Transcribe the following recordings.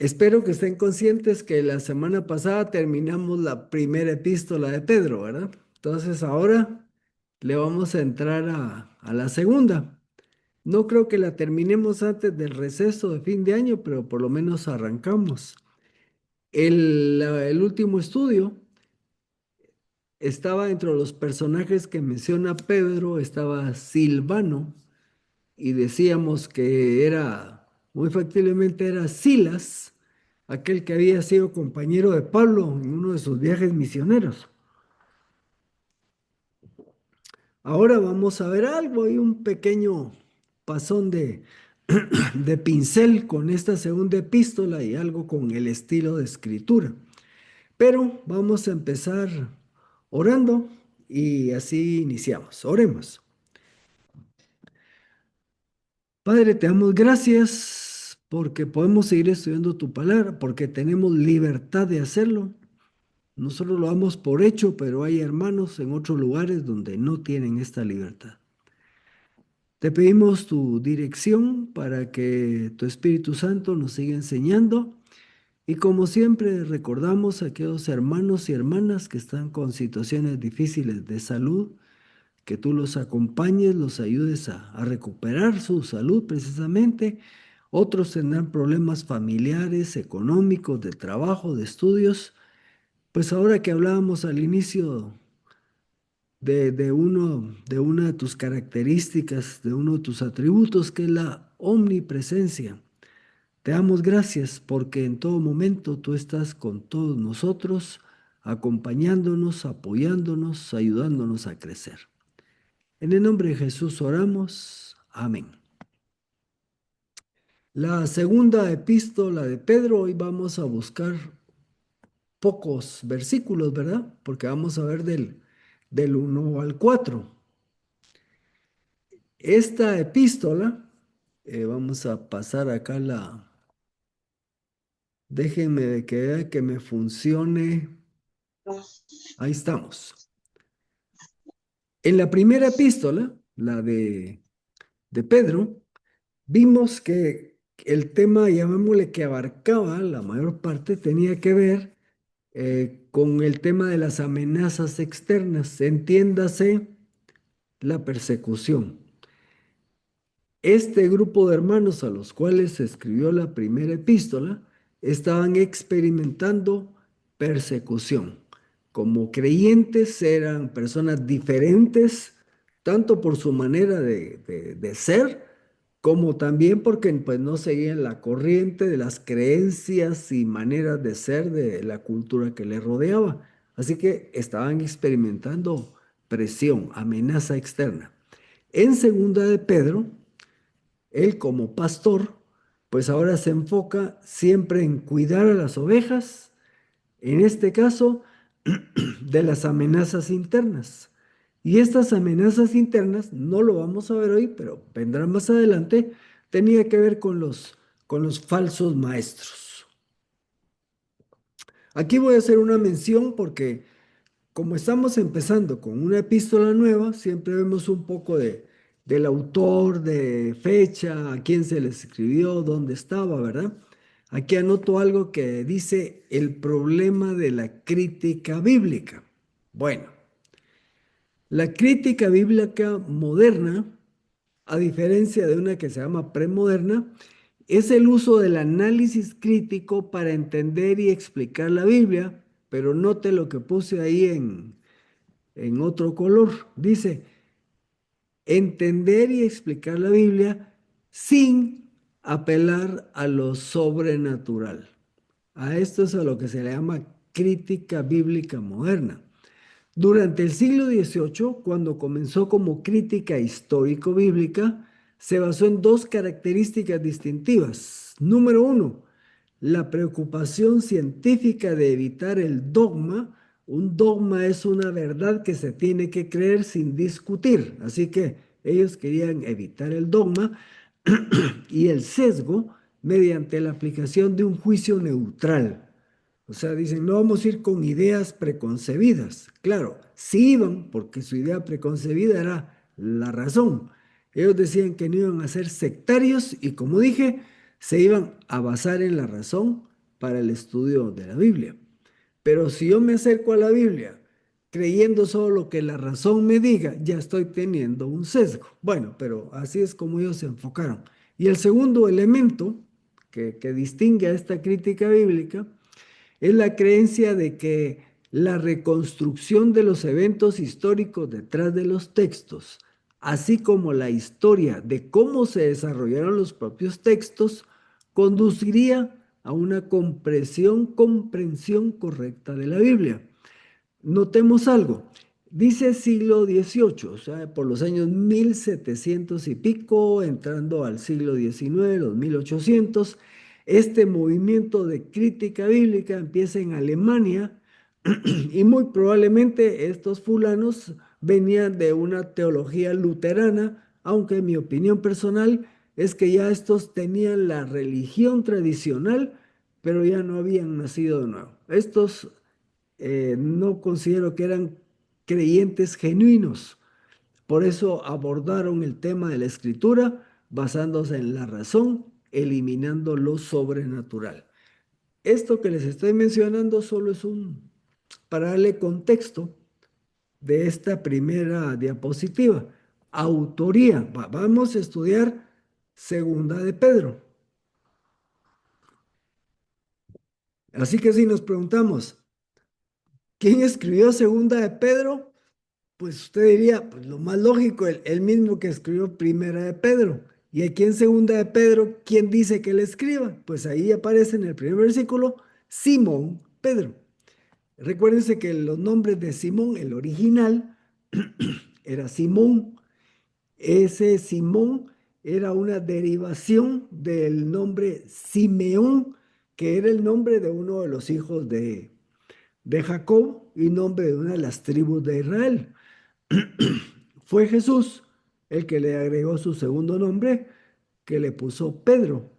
Espero que estén conscientes que la semana pasada terminamos la primera epístola de Pedro, ¿verdad? Entonces ahora le vamos a entrar a la segunda. No creo que la terminemos antes del receso de fin de año, pero por lo menos arrancamos. El último estudio estaba entre los personajes que menciona Pedro, estaba Silvano, y decíamos que era, muy factiblemente era Silas, aquel que había sido compañero de Pablo en uno de sus viajes misioneros. Ahora vamos a ver algo, hay un pequeño pasón de pincel con esta segunda epístola y algo con el estilo de escritura. Pero vamos a empezar orando y así iniciamos. Oremos. Padre, te damos gracias porque podemos seguir estudiando tu palabra, porque tenemos libertad de hacerlo. Nosotros lo damos por hecho, pero hay hermanos en otros lugares donde no tienen esta libertad. Te pedimos tu dirección para que tu Espíritu Santo nos siga enseñando y como siempre recordamos a aquellos hermanos y hermanas que están con situaciones difíciles de salud, que tú los acompañes, los ayudes a recuperar su salud precisamente. Otros tendrán problemas familiares, económicos, de trabajo, de estudios. Pues ahora que hablábamos al inicio de una de tus características, de uno de tus atributos, que es la omnipresencia. Te damos gracias porque en todo momento tú estás con todos nosotros, acompañándonos, apoyándonos, ayudándonos a crecer. En el nombre de Jesús oramos. Amén. La segunda epístola de Pedro, hoy vamos a buscar pocos versículos, ¿verdad? Porque vamos a ver del 1 al 4. Esta epístola, vamos a pasar acá déjenme de que me funcione. Ahí estamos. En la primera epístola, la de Pedro, vimos que el tema, llamémosle que abarcaba la mayor parte, tenía que ver con el tema de las amenazas externas, entiéndase la persecución. Este grupo de hermanos a los cuales se escribió la primera epístola estaban experimentando persecución. Como creyentes eran personas diferentes, tanto por su manera de ser, como también porque pues, no seguían la corriente de las creencias y maneras de ser de la cultura que les rodeaba. Así que estaban experimentando presión, amenaza externa. En segunda de Pedro, él como pastor, pues ahora se enfoca siempre en cuidar a las ovejas, en este caso, de las amenazas internas. Y estas amenazas internas, no lo vamos a ver hoy, pero vendrá más adelante, tenía que ver con los falsos maestros. Aquí voy a hacer una mención porque como estamos empezando con una epístola nueva, siempre vemos un poco del autor, de fecha, a quién se le escribió, dónde estaba, ¿verdad? Aquí anoto algo que dice el problema de la crítica bíblica. Bueno, la crítica bíblica moderna, a diferencia de una que se llama premoderna, es el uso del análisis crítico para entender y explicar la Biblia, pero note lo que puse ahí en otro color. Dice, entender y explicar la Biblia sin apelar a lo sobrenatural. A esto es a lo que se le llama crítica bíblica moderna. Durante el siglo XVIII, cuando comenzó como crítica histórico-bíblica, se basó en dos características distintivas. Número uno, la preocupación científica de evitar el dogma. Un dogma es una verdad que se tiene que creer sin discutir. Así que ellos querían evitar el dogma y el sesgo mediante la aplicación de un juicio neutral. O sea, dicen, no vamos a ir con ideas preconcebidas. Claro, sí iban, porque su idea preconcebida era la razón. Ellos decían que no iban a ser sectarios y como dije, se iban a basar en la razón para el estudio de la Biblia. Pero si yo me acerco a la Biblia creyendo solo lo que la razón me diga, ya estoy teniendo un sesgo. Bueno, pero así es como ellos se enfocaron. Y el segundo elemento que distingue a esta crítica bíblica es la creencia de que la reconstrucción de los eventos históricos detrás de los textos, así como la historia de cómo se desarrollaron los propios textos, conduciría a una comprensión correcta de la Biblia. Notemos algo. Dice siglo XVIII, o sea, por los años 1700 y pico, entrando al siglo XIX, los 1800, este movimiento de crítica bíblica empieza en Alemania y muy probablemente estos fulanos venían de una teología luterana, aunque en mi opinión personal es que ya estos tenían la religión tradicional, pero ya no habían nacido de nuevo. Estos no considero que eran creyentes genuinos. Por eso abordaron el tema de la escritura basándose en la razón, eliminando lo sobrenatural. Esto que les estoy mencionando solo es para darle contexto de esta primera diapositiva. Autoría. Vamos a estudiar Segunda de Pedro. Así que si nos preguntamos, ¿quién escribió Segunda de Pedro? Pues usted diría, pues lo más lógico, el mismo que escribió Primera de Pedro. Y aquí en Segunda de Pedro, ¿quién dice que le escriba? Pues ahí aparece en el primer versículo Simón Pedro. Recuérdense que los nombres de Simón, el original, era Simón. Ese Simón era una derivación del nombre Simeón, que era el nombre de uno de los hijos de Jacob y nombre de una de las tribus de Israel. Fue Jesús el que le agregó su segundo nombre, que le puso Pedro.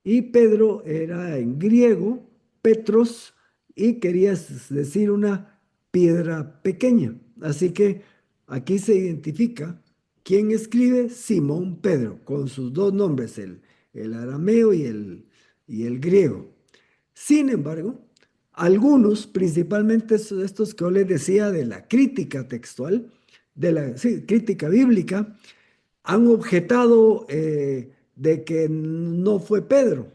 Y Pedro era en griego Petros y quería decir una piedra pequeña. Así que aquí se identifica quién escribe Simón Pedro, con sus dos nombres, el arameo y el griego. Sin embargo, algunos, principalmente estos que yo les decía de la crítica textual, de la sí, crítica bíblica, han objetado de que no fue Pedro.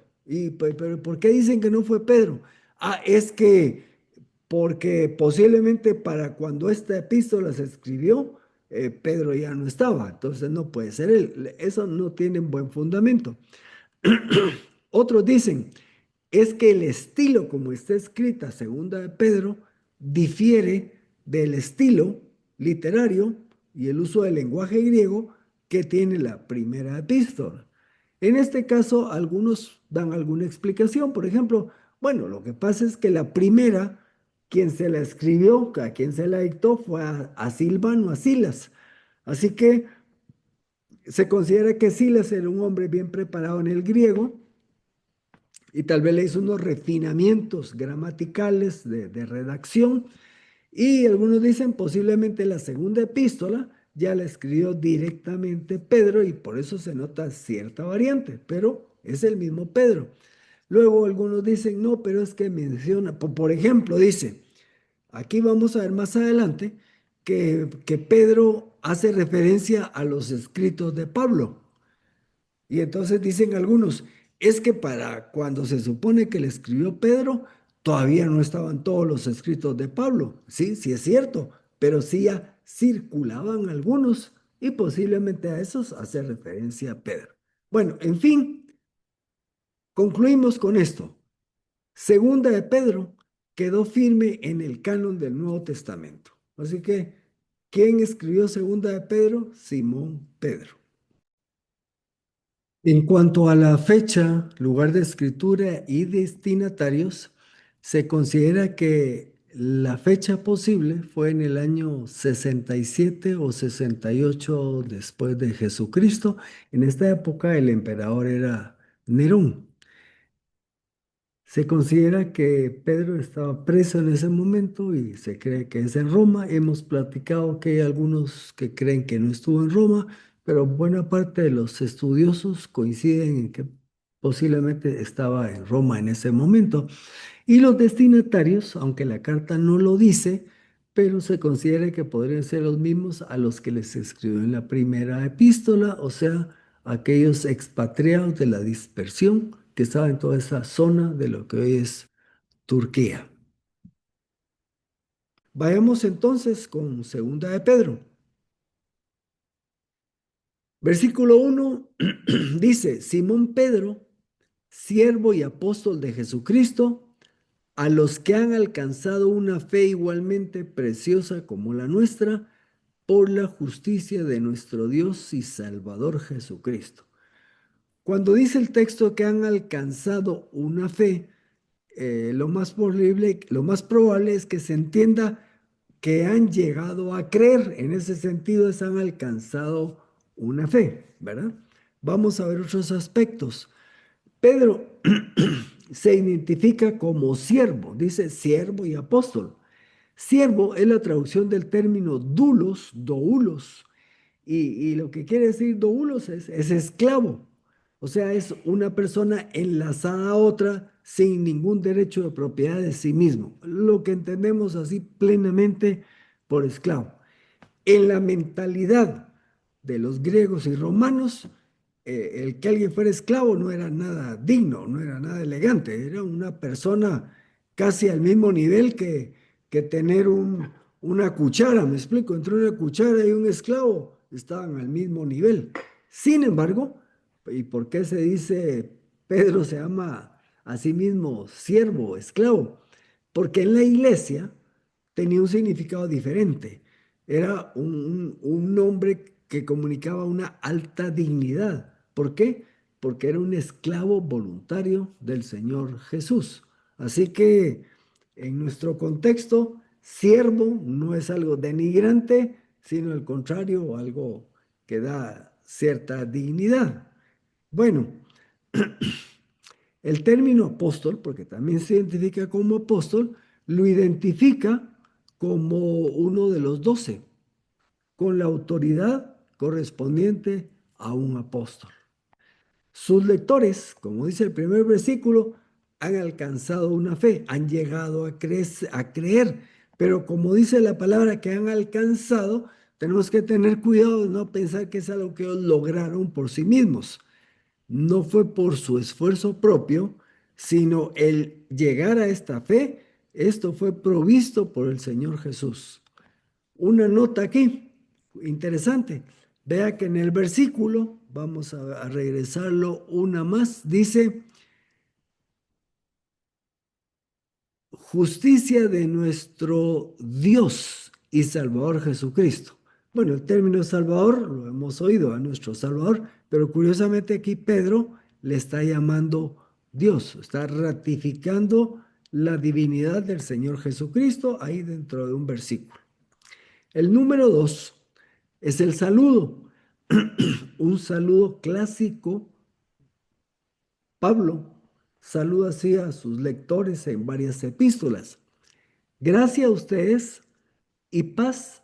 Pero ¿por qué dicen que no fue Pedro? Ah, es que porque posiblemente para cuando esta epístola se escribió, Pedro ya no estaba, entonces no puede ser él. Eso no tiene buen fundamento. Otros dicen, es que el estilo como está escrita Segunda de Pedro difiere del estilo literario y el uso del lenguaje griego que tiene la primera epístola. En este caso, algunos dan alguna explicación. Por ejemplo, bueno, lo que pasa es que la primera, quien se la escribió, a quien se la dictó, fue a Silvano, a Silas. Así que se considera que Silas era un hombre bien preparado en el griego y tal vez le hizo unos refinamientos gramaticales de redacción. Y algunos dicen posiblemente la segunda epístola ya la escribió directamente Pedro y por eso se nota cierta variante, pero es el mismo Pedro. Luego algunos dicen, no, pero es que menciona, por ejemplo, dice, aquí vamos a ver más adelante que Pedro hace referencia a los escritos de Pablo. Y entonces dicen algunos, es que para cuando se supone que le escribió Pedro, todavía no estaban todos los escritos de Pablo. Sí, sí es cierto, pero sí ya circulaban algunos y posiblemente a esos hace referencia Pedro. Bueno, en fin, concluimos con esto. Segunda de Pedro quedó firme en el canon del Nuevo Testamento. Así que, ¿quién escribió Segunda de Pedro? Simón Pedro. En cuanto a la fecha, lugar de escritura y destinatarios, se considera que la fecha posible fue en el año 67 o 68 después de Jesucristo. En esta época el emperador era Nerón. Se considera que Pedro estaba preso en ese momento y se cree que es en Roma. Hemos platicado que hay algunos que creen que no estuvo en Roma, pero buena parte de los estudiosos coinciden en que posiblemente estaba en Roma en ese momento. Y los destinatarios, aunque la carta no lo dice, pero se considera que podrían ser los mismos a los que les escribió en la primera epístola, o sea, aquellos expatriados de la dispersión que estaban en toda esa zona de lo que hoy es Turquía. Vayamos entonces con Segunda de Pedro. Versículo 1 dice, Simón Pedro, siervo y apóstol de Jesucristo, a los que han alcanzado una fe igualmente preciosa como la nuestra, por la justicia de nuestro Dios y Salvador Jesucristo. Cuando dice el texto que han alcanzado una fe, lo más probable es que se entienda que han llegado a creer. En ese sentido, es han alcanzado una fe, ¿verdad? Vamos a ver otros aspectos. Pedro se identifica como siervo, dice siervo y apóstol. Siervo es la traducción del término doulos, y lo que quiere decir doulos es esclavo. O sea, es una persona enlazada a otra sin ningún derecho de propiedad de sí mismo. Lo que entendemos así plenamente por esclavo. En la mentalidad de los griegos y romanos, el que alguien fuera esclavo no era nada digno, no era nada elegante, era una persona casi al mismo nivel que tener una cuchara, me explico, entre una cuchara y un esclavo estaban al mismo nivel. Sin embargo, ¿y por qué se dice Pedro se llama a sí mismo siervo, esclavo? Porque en la iglesia tenía un significado diferente. Era un nombre que comunicaba una alta dignidad. ¿Por qué? Porque era un esclavo voluntario del Señor Jesús. Así que en nuestro contexto, siervo no es algo denigrante, sino al contrario, algo que da cierta dignidad. Bueno, el término apóstol, porque también se identifica como apóstol, lo identifica como uno de los 12, con la autoridad correspondiente a un apóstol. Sus lectores, como dice el primer versículo, han alcanzado una fe, han llegado a creer, pero como dice la palabra que han alcanzado, tenemos que tener cuidado de no pensar que es algo que ellos lograron por sí mismos. No fue por su esfuerzo propio, sino el llegar a esta fe, esto fue provisto por el Señor Jesús. Una nota aquí, interesante. Vea que en el versículo, vamos a regresarlo una más, dice, justicia de nuestro Dios y Salvador Jesucristo. Bueno, el término Salvador lo hemos oído a nuestro Salvador, pero curiosamente aquí Pedro le está llamando Dios, está ratificando la divinidad del Señor Jesucristo ahí dentro de un versículo. El número 2 es el saludo, un saludo clásico. Pablo saluda así a sus lectores en varias epístolas. Gracia a ustedes y paz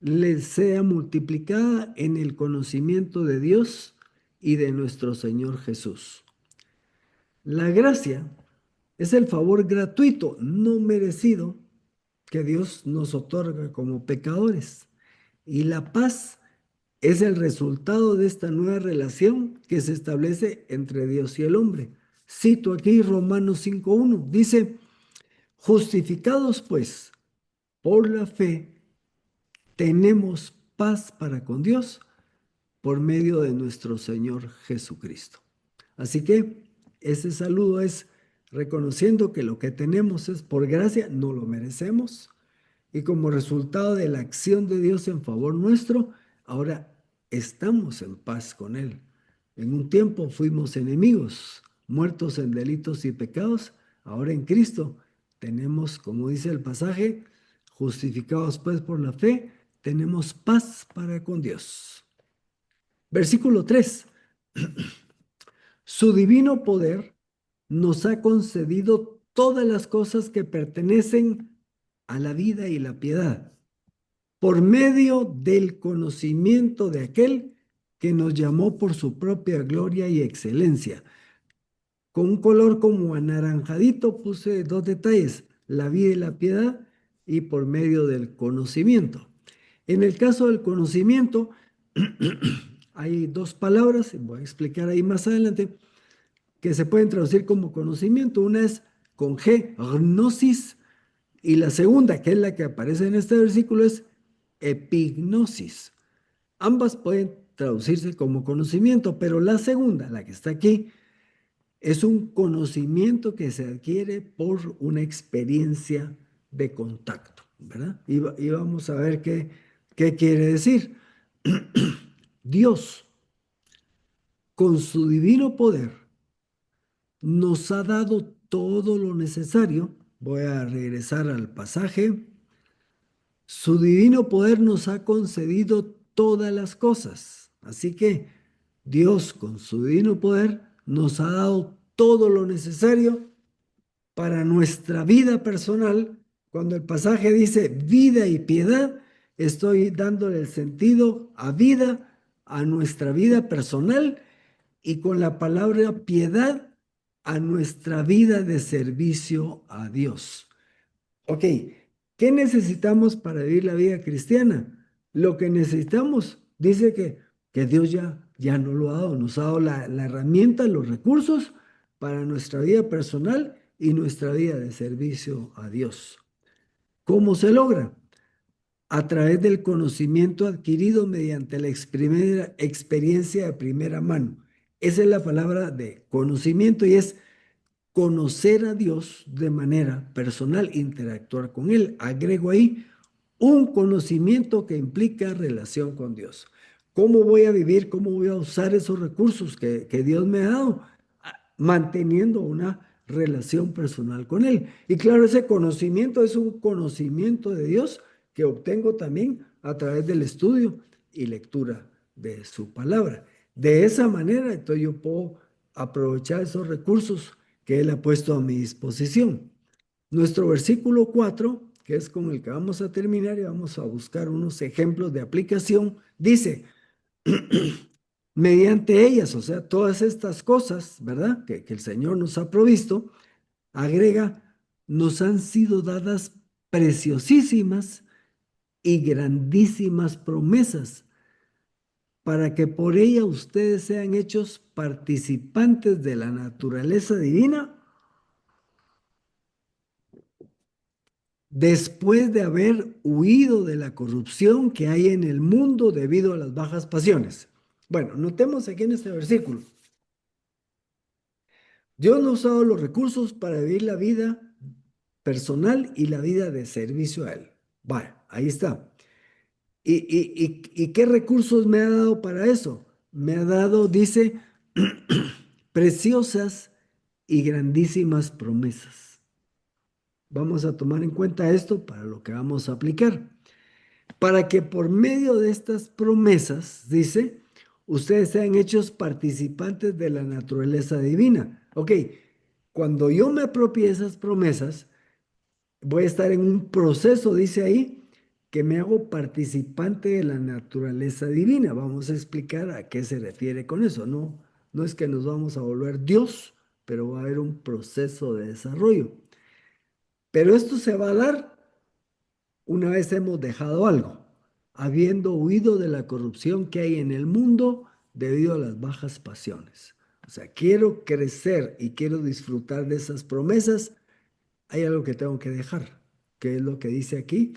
les sea multiplicada en el conocimiento de Dios y de nuestro Señor Jesús. La gracia es el favor gratuito, no merecido, que Dios nos otorga como pecadores. Y la paz es el resultado de esta nueva relación que se establece entre Dios y el hombre. Cito aquí Romanos 5.1. Dice, justificados pues por la fe, tenemos paz para con Dios por medio de nuestro Señor Jesucristo. Así que ese saludo es reconociendo que lo que tenemos es por gracia, no lo merecemos, y como resultado de la acción de Dios en favor nuestro, ahora estamos en paz con Él. En un tiempo fuimos enemigos, muertos en delitos y pecados, ahora en Cristo tenemos, como dice el pasaje, justificados pues por la fe, tenemos paz para con Dios. Versículo 3. Su divino poder nos ha concedido todas las cosas que pertenecen a la vida y la piedad, por medio del conocimiento de aquel que nos llamó por su propia gloria y excelencia. Con un color como anaranjadito puse dos detalles, la vida y la piedad, y por medio del conocimiento. En el caso del conocimiento, hay dos palabras, voy a explicar ahí más adelante, que se pueden traducir como conocimiento. Una es con G, gnosis, y la segunda, que es la que aparece en este versículo, es epignosis. Ambas pueden traducirse como conocimiento, pero la segunda, la que está aquí, es un conocimiento que se adquiere por una experiencia de contacto, ¿verdad? Y vamos a ver qué quiere decir. Dios, con su divino poder, nos ha dado todo lo necesario. Voy a regresar al pasaje. Su divino poder nos ha concedido todas las cosas. Así que Dios, con su divino poder, nos ha dado todo lo necesario para nuestra vida personal. Cuando el pasaje dice vida y piedad, estoy dándole el sentido a vida, a nuestra vida personal, y con la palabra piedad a nuestra vida de servicio a Dios. Ok, ¿qué necesitamos para vivir la vida cristiana? Lo que necesitamos, dice que Dios ya nos lo ha dado, nos ha dado la herramienta, los recursos para nuestra vida personal y nuestra vida de servicio a Dios. ¿Cómo se logra? A través del conocimiento adquirido mediante la experiencia de primera mano. Esa es la palabra de conocimiento y es conocer a Dios de manera personal, interactuar con Él. Agrego ahí un conocimiento que implica relación con Dios. ¿Cómo voy a vivir? ¿Cómo voy a usar esos recursos que Dios me ha dado? Manteniendo una relación personal con Él. Y claro, ese conocimiento es un conocimiento de Dios que obtengo también a través del estudio y lectura de su palabra. De esa manera, entonces yo puedo aprovechar esos recursos que Él ha puesto a mi disposición. Nuestro versículo 4, que es con el que vamos a terminar y vamos a buscar unos ejemplos de aplicación, dice, mediante ellas, o sea, todas estas cosas, ¿verdad? Que el Señor nos ha provisto, agrega, nos han sido dadas preciosísimas y grandísimas promesas para que por ella ustedes sean hechos participantes de la naturaleza divina después de haber huido de la corrupción que hay en el mundo debido a las bajas pasiones. Bueno, notemos aquí en este versículo. Dios nos ha dado los recursos para vivir la vida personal y la vida de servicio a Él. Vale, ahí está. ¿Y qué recursos me ha dado para eso? Me ha dado, dice, preciosas y grandísimas promesas. Vamos a tomar en cuenta esto para lo que vamos a aplicar. Para que por medio de estas promesas, dice, ustedes sean hechos participantes de la naturaleza divina. Ok, cuando yo me apropie de esas promesas, voy a estar en un proceso, dice ahí, que me hago participante de la naturaleza divina. Vamos a explicar a qué se refiere con eso. No es que nos vamos a volver Dios, pero va a haber un proceso de desarrollo. Pero esto se va a dar una vez hemos dejado algo, habiendo huido de la corrupción que hay en el mundo debido a las bajas pasiones. O sea, quiero crecer y quiero disfrutar de esas promesas, hay algo que tengo que dejar, que es lo que dice aquí,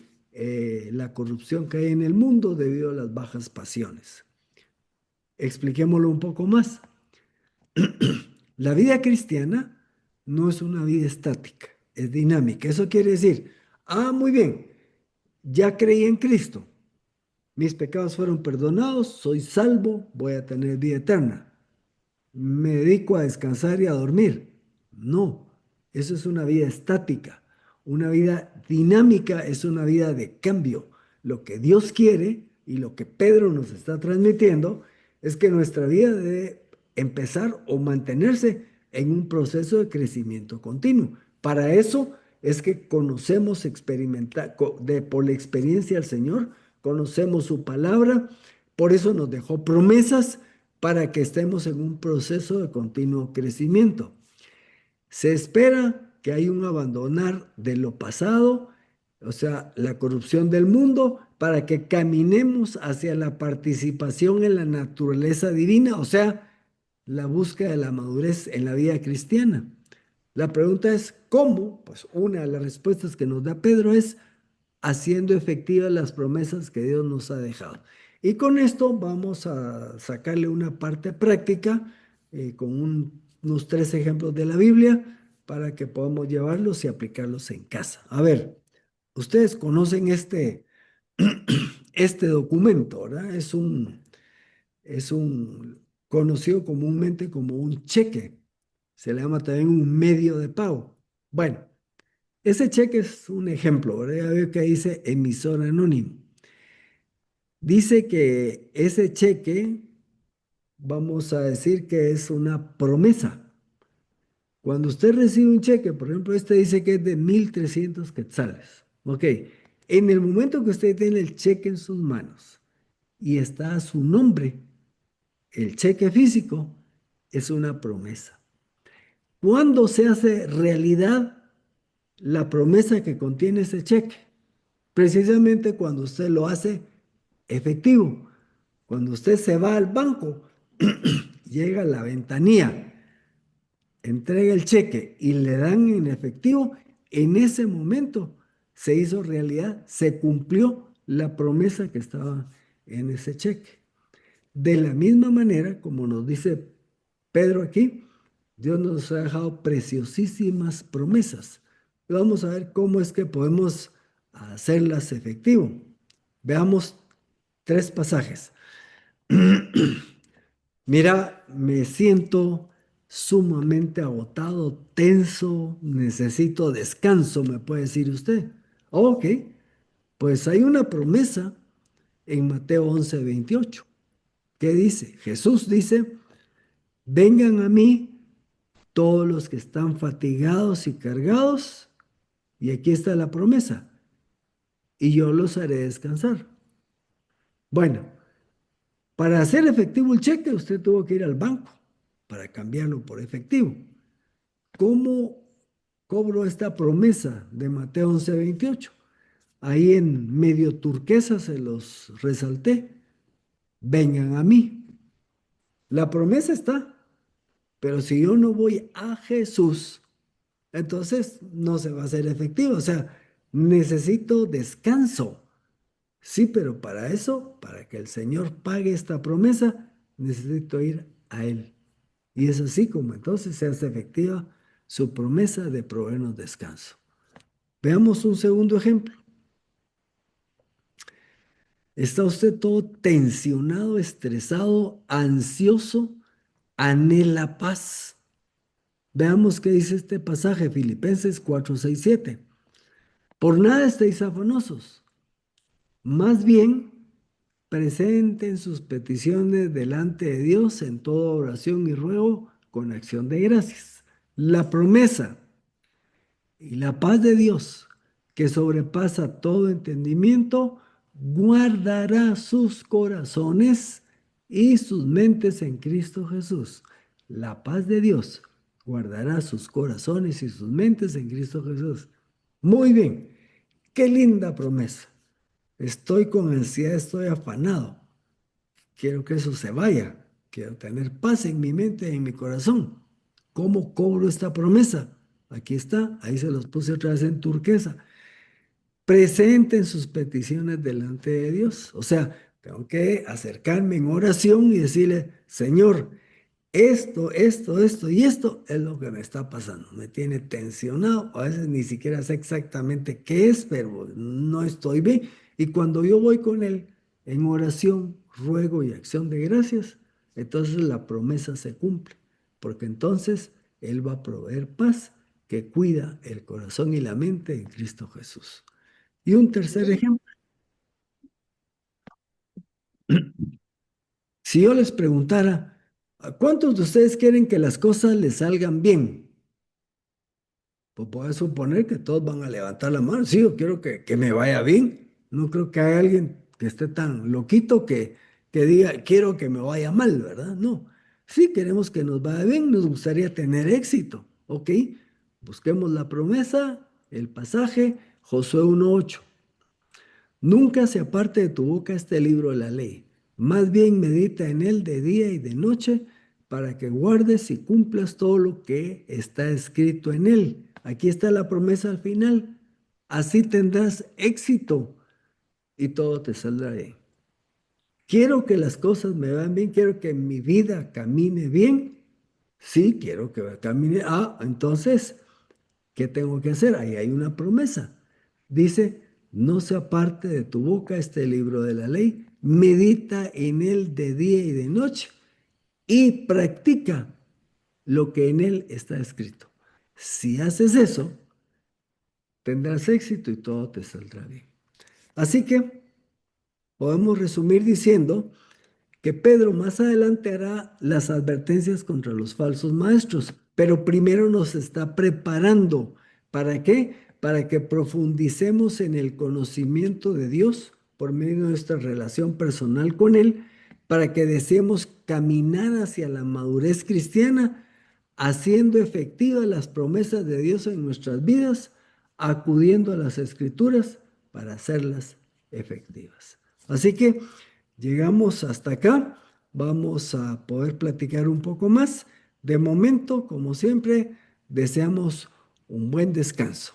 la corrupción que hay en el mundo debido a las bajas pasiones. Expliquémoslo un poco más. La vida cristiana no es una vida estática, es dinámica. Eso quiere decir, muy bien, ya creí en Cristo, mis pecados fueron perdonados, soy salvo, voy a tener vida eterna. Me dedico a descansar y a dormir. No, eso es una vida estática. Una vida dinámica es una vida de cambio. Lo que Dios quiere y lo que Pedro nos está transmitiendo es que nuestra vida debe empezar o mantenerse en un proceso de crecimiento continuo. Para eso es que conocemos, experimentar, por la experiencia del Señor, conocemos su palabra, por eso nos dejó promesas para que estemos en un proceso de continuo crecimiento. Se espera que hay un abandonar de lo pasado, o sea, la corrupción del mundo, para que caminemos hacia la participación en la naturaleza divina, o sea, la búsqueda de la madurez en la vida cristiana. La pregunta es, ¿cómo? Pues una de las respuestas que nos da Pedro es haciendo efectivas las promesas que Dios nos ha dejado. Y con esto vamos a sacarle una parte práctica con unos 3 ejemplos de la Biblia para que podamos llevarlos y aplicarlos en casa. A ver, ustedes conocen este documento, ¿verdad? Es un conocido comúnmente como un cheque. Se le llama también un medio de pago. Bueno, ese cheque es un ejemplo, ¿verdad? Ya veo que dice emisor anónimo. Dice que ese cheque, vamos a decir que es una promesa. Cuando usted recibe un cheque, por ejemplo, este dice que es de 1.300 quetzales. Ok, en el momento que usted tiene el cheque en sus manos y está a su nombre, el cheque físico es una promesa. ¿Cuándo se hace realidad la promesa que contiene ese cheque? Precisamente cuando usted lo hace efectivo. Cuando usted se va al banco, llega a la ventanilla, entrega el cheque y le dan en efectivo, en ese momento se hizo realidad, se cumplió la promesa que estaba en ese cheque. De la misma manera, como nos dice Pedro aquí, Dios nos ha dejado preciosísimas promesas. Vamos a ver cómo es que podemos hacerlas efectivo. Veamos 3 pasajes. Mira, me siento sumamente agotado, tenso, necesito descanso, me puede decir usted. Ok, pues hay una promesa en Mateo 11:28. ¿Qué dice? Jesús dice, vengan a mí todos los que están fatigados y cargados, y aquí está la promesa, y yo los haré descansar. Bueno, para hacer efectivo el cheque, usted tuvo que ir al banco para cambiarlo por efectivo. ¿Cómo cobro esta promesa de Mateo 11:28? Ahí en medio turquesa se los resalté. Vengan a mí. La promesa está, pero si yo no voy a Jesús, entonces no se va a hacer efectivo. O sea, necesito descanso. Sí, pero para eso, para que el Señor pague esta promesa, necesito ir a Él. Y es así como entonces se hace efectiva su promesa de proveernos descanso. Veamos un segundo ejemplo. Está usted todo tensionado, estresado, ansioso, anhela paz. Veamos qué dice este pasaje, Filipenses 4:6-7. Por nada estéis afanosos, más bien presenten sus peticiones delante de Dios en toda oración y ruego con acción de gracias. La promesa y la paz de Dios, que sobrepasa todo entendimiento, guardará sus corazones y sus mentes en Cristo Jesús. La paz de Dios guardará sus corazones y sus mentes en Cristo Jesús. Muy bien, qué linda promesa. Estoy con ansiedad, estoy afanado. Quiero que eso se vaya. Quiero tener paz en mi mente y en mi corazón. ¿Cómo cobro esta promesa? Aquí está, ahí se los puse otra vez en turquesa. Presenten sus peticiones delante de Dios. O sea, tengo que acercarme en oración y decirle, Señor, esto y esto es lo que me está pasando. Me tiene tensionado. A veces ni siquiera sé exactamente qué es, pero no estoy bien. Y cuando yo voy con Él en oración, ruego y acción de gracias, entonces la promesa se cumple. Porque entonces Él va a proveer paz que cuida el corazón y la mente en Cristo Jesús. Y un tercer ejemplo, si yo les preguntara, ¿a cuántos de ustedes quieren que las cosas les salgan bien? Pues puedes suponer que todos van a levantar la mano. Sí, yo quiero que me vaya bien. No creo que haya alguien que esté tan loquito que diga, quiero que me vaya mal, ¿verdad? No. Sí, queremos que nos vaya bien, nos gustaría tener éxito, ¿ok? Busquemos la promesa, el pasaje, Josué 1:8. Nunca se aparte de tu boca este libro de la ley. Más bien medita en él de día y de noche para que guardes y cumplas todo lo que está escrito en él. Aquí está la promesa al final. Así tendrás éxito y todo te saldrá bien. Quiero que las cosas me vayan bien, quiero que mi vida camine bien. Sí, quiero que camine. Entonces, ¿qué tengo que hacer? Ahí hay una promesa. Dice, no se aparte de tu boca este libro de la ley, medita en él de día y de noche y practica lo que en él está escrito. Si haces eso, tendrás éxito y todo te saldrá bien. Así que podemos resumir diciendo que Pedro más adelante hará las advertencias contra los falsos maestros, pero primero nos está preparando. ¿Para qué? Para que profundicemos en el conocimiento de Dios por medio de nuestra relación personal con Él, para que deseemos caminar hacia la madurez cristiana, haciendo efectivas las promesas de Dios en nuestras vidas, acudiendo a las Escrituras para hacerlas efectivas. Así que llegamos hasta acá. Vamos a poder platicar un poco más. De momento, como siempre, deseamos un buen descanso.